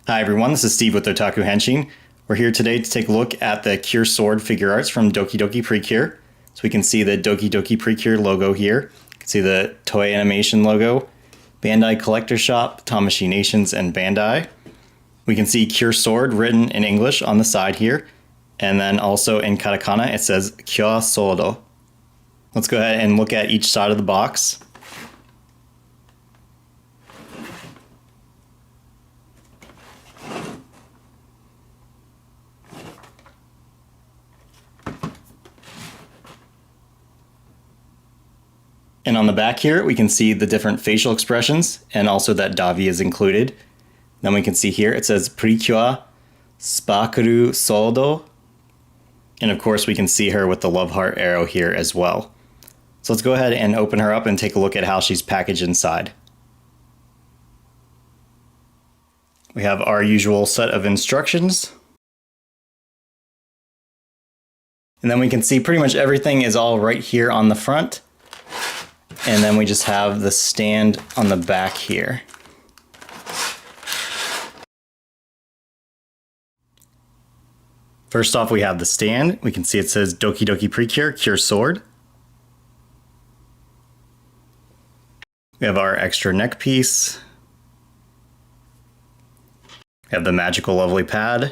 Hi everyone, this is Steve with Otaku Henshin. We're here today to take a look at the Cure Sword figure arts from DokiDoki Precure. So we can see the DokiDoki Precure logo here. You can see the Toei Animation logo, Bandai Collector Shop, Tamashii Nations, and Bandai. We can see Cure Sword written in English on the side here, and then also in katakana it says Cure Sodo. Let's go ahead and look at each side of the box. And on the back here, we can see the different facial expressions and also that Davi is included. Then we can see here, it says Precure S.H.Figuarts Sodo. And of course, we can see her with the love heart arrow here as well. So let's go ahead and open her up and take a look at how she's packaged inside. We have our usual set of instructions. And then we can see pretty much everything is all right here on the front. And then we just have the stand on the back here. First off, we have the stand. We can see it says DokiDoki Precure, Cure Sword. We have our extra neck piece. We have the magical lovely pad.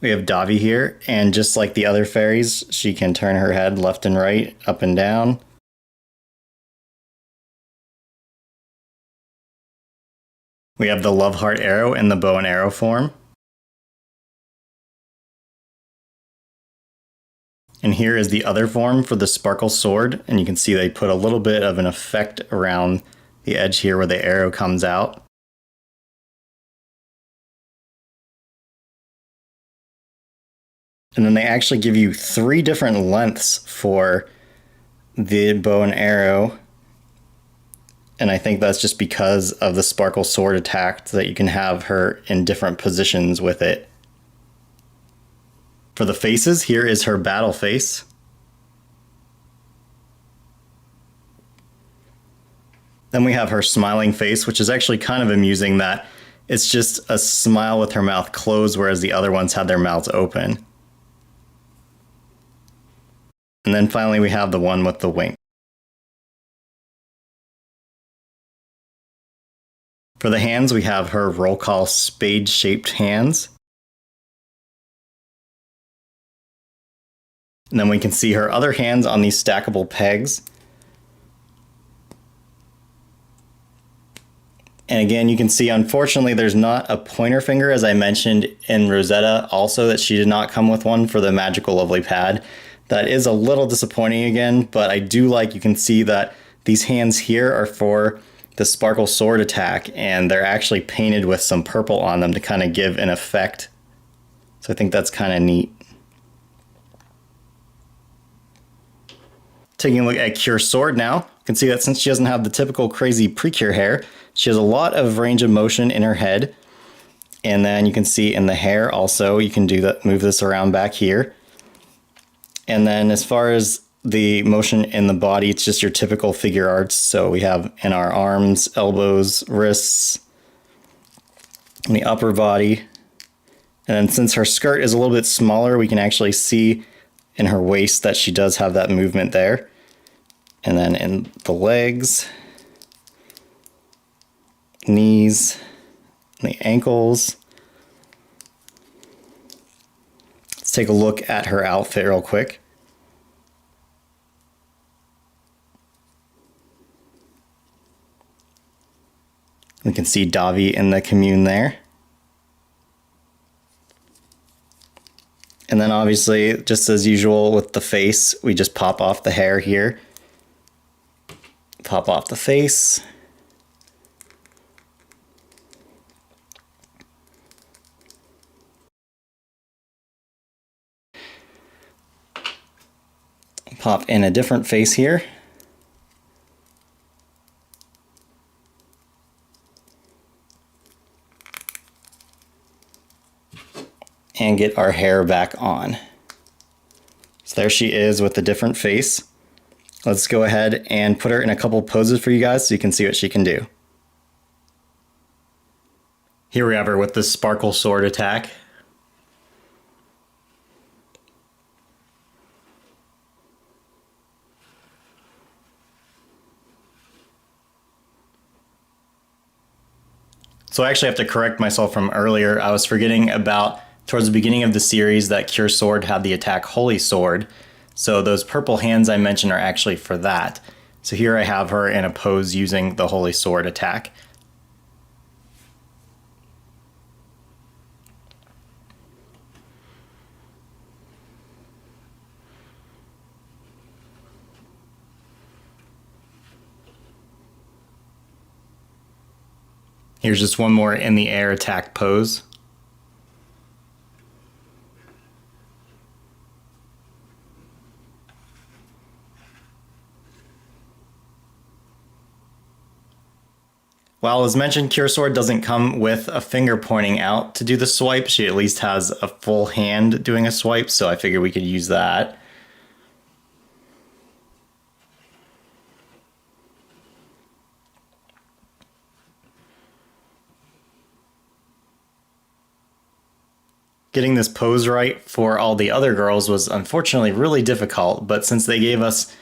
We have Davi here, and just like the other fairies, she can turn her head left and right, up and down. We have the love heart arrow in the bow and arrow form. And here is the other form for the sparkle sword, and you can see they put a little bit of an effect around the edge here where the arrow comes out. And then they actually give you 3 different lengths for the bow and arrow. And I think that's just because of the sparkle sword attack, that you can have her in different positions with it. For the faces, here is her battle face. Then we have her smiling face, which is actually kind of amusing that it's just a smile with her mouth closed, whereas the other ones had their mouths open. And then finally we have the one with the wink. For the hands, we have her roll call spade-shaped hands. And then we can see her other hands on these stackable pegs. And again, you can see, unfortunately, there's not a pointer finger, as I mentioned in Rosetta, also that she did not come with one for the magical lovely pad. That is a little disappointing again, but I do like, you can see that these hands here are for the sparkle sword attack, and they're actually painted with some purple on them to kind of give an effect. So I think that's kind of neat. Taking a look at Cure Sword now, you can see that since she doesn't have the typical crazy Precure hair, she has a lot of range of motion in her head. And then you can see in the hair also, you can do that, move this around back here. And then as far as the motion in the body, it's just your typical figure arts. So we have in our arms, elbows, wrists, and the upper body. And then since her skirt is a little bit smaller, we can actually see in her waist that she does have that movement there. And then in the legs, knees, and the ankles. Let's take a look at her outfit real quick. We can see Davi in the commune there. And then obviously, just as usual with the face, we just pop off the hair here. Pop off the face. Pop in a different face here. And get our hair back on. So there she is with a different face. Let's go ahead and put her in a couple poses for you guys so you can see what she can do. Here we have her with the sparkle sword attack. So I actually have to correct myself from earlier. I was forgetting about towards the beginning of the series that Cure Sword had the attack Holy Sword. So those purple hands I mentioned are actually for that. So here I have her in a pose using the Holy Sword attack. Here's just one more in the air attack pose. While as mentioned, Cure Sword doesn't come with a finger pointing out to do the swipe, she at least has a full hand doing a swipe, so I figured we could use that. Getting this pose right for all the other girls was unfortunately really difficult, but since they gave us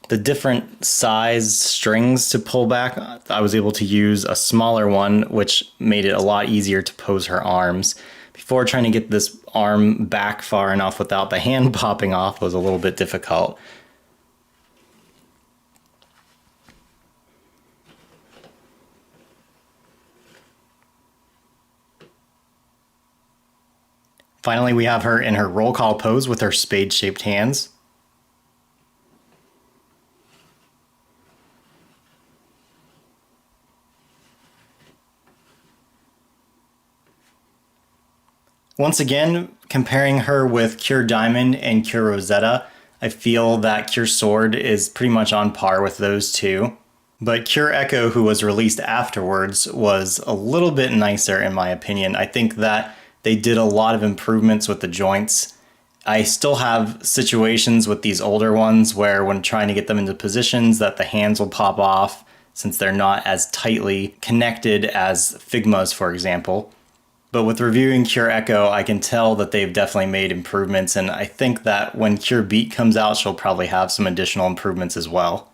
the different size strings to pull back, I was able to use a smaller one, which made it a lot easier to pose her arms. Before, trying to get this arm back far enough without the hand popping off was a little bit difficult. Finally, we have her in her roll call pose with her spade-shaped hands. Once again, comparing her with Cure Diamond and Cure Rosetta, I feel that Cure Sword is pretty much on par with those two. But Cure Echo, who was released afterwards, was a little bit nicer in my opinion. I think that they did a lot of improvements with the joints. I still have situations with these older ones where when trying to get them into positions that the hands will pop off since they're not as tightly connected as Figma's, for example. But with reviewing Cure Echo, I can tell that they've definitely made improvements, and I think that when Cure Beat comes out, she'll probably have some additional improvements as well.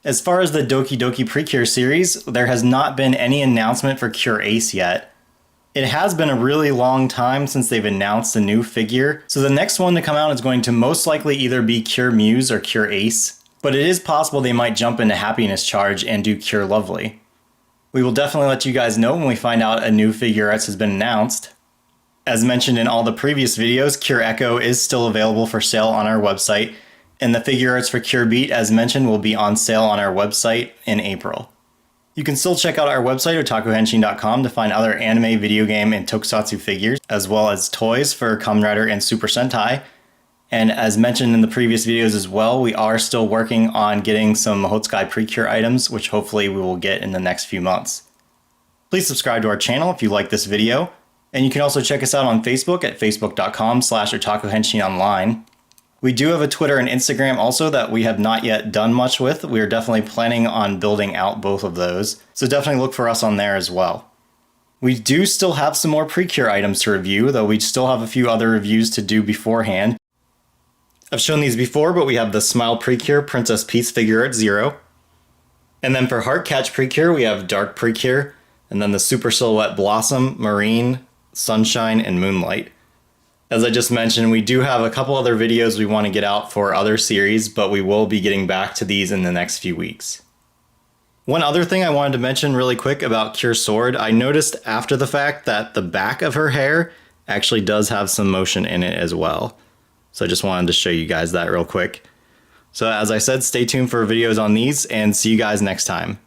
As far as the DokiDoki Precure series, there has not been any announcement for Cure Ace yet. It has been a really long time since they've announced a new figure, so the next one to come out is going to most likely either be Cure Muse or Cure Ace, but it is possible they might jump into Happiness Charge and do Cure Lovely. We will definitely let you guys know when we find out a new Figuarts has been announced. As mentioned in all the previous videos, Cure Echo is still available for sale on our website, and the Figuarts for Cure Beat, as mentioned, will be on sale on our website in April. You can still check out our website, otakuhenshin.com, to find other anime, video game, and tokusatsu figures, as well as toys for Kamen Rider and Super Sentai. And as mentioned in the previous videos as well, we are still working on getting some Mahotsukai Precure items, which hopefully we will get in the next few months. Please subscribe to our channel if you like this video, and you can also check us out on Facebook at facebook.com/otakuhenshinonline. We do have a Twitter and Instagram also that we have not yet done much with. We are definitely planning on building out both of those, so definitely look for us on there as well. We do still have some more Precure items to review, though we still have a few other reviews to do beforehand. I've shown these before, but we have the Smile Precure Princess Peace Figuarts 0. And then for Heart Catch Precure, we have Dark Precure, and then the Super Silhouette Blossom, Marine, Sunshine, and Moonlight. As I just mentioned, we do have a couple other videos we want to get out for other series, but we will be getting back to these in the next few weeks. One other thing I wanted to mention really quick about Cure Sword, I noticed after the fact that the back of her hair actually does have some motion in it as well. So I just wanted to show you guys that real quick. So as I said, stay tuned for videos on these and see you guys next time.